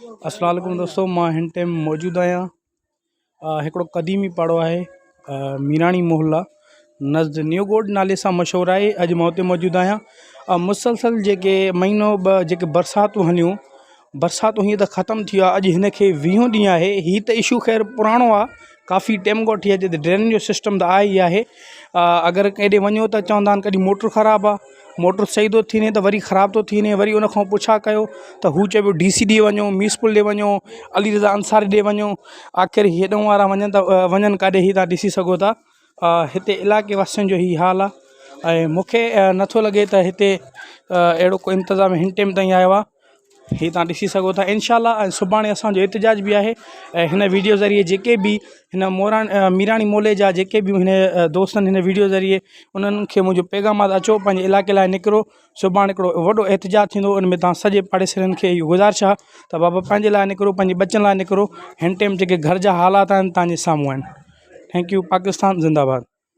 अस्सलाम वालेकुम दोस्तों, मां हिन टाइम मौजूद आहियां हिकिड़ो क़दीमी पाड़ो आहे मीराणी मोहल्ला नज़द न्यू गोड नाले सां मशहूरु आहे। अॼु मां उते मौजूदु आहियां। मुसलसल जेके महीनो ॿ जेके बरसातूं हलियूं, बरसातूं हीअं त ख़तमु थी आहे। अॼु हिन खे 20 ॾींहं आहे। हीअ त इशू ख़ैर पुराणो आहे, काफ़ी टाइम खां वठी अचे त ड्रेन जो सिस्टम त आहे ई आहे। अगरि केॾे वञो त चवंदा आहिनि कॾहिं मोटर ख़राबु आहे, मोटर सही थो थी वञे त वरी ख़राबु थो थी वञे, वरी उन खां पुछा कयो त हू चए पियो DC ॾे वञो, मीसपुल ॾे वञो, अली रज़ा अंसारी ॾे वञो। आख़िर हेॾो वारा वञनि काॾे, हीअ तव्हां ॾिसी सघो था। हिते इलाइक़े वासियुनि जो हीअ हाल आहे ऐं मूंखे नथो लॻे त हिते अहिड़ो को इंतिज़ाम हिन टाइम ताईं आयो आहे। हीअ तव्हां ॾिसी सघो था। इनशाअल्लाह सुभाणे असांजो एहतिजाज बि आहे ऐं हिन वीडियो ज़रिए जेके बि हिन मीराणी मोहल्ले जा जेके बि हिन दोस्तनि हिन वीडियो ज़रिए उन्हनि खे मुंहिंजो पैगाम आहे, अचो पंहिंजे इलाइक़े लाइ निकिरो। सुभाणे हिकिड़ो वॾो एहतिजाज थींदो, उन में तव्हां सॼे पाड़ेसरनि खे इहो गुज़ारिश आहे त बाबा पंहिंजे लाइ निकिरो, पंहिंजे बचनि लाइ निकिरो। हिन टाइम जेके घर जा हालात आहिनि तव्हांजे साम्हूं आहिनि। Thank you. पाकिस्तान ज़िंदाबाद।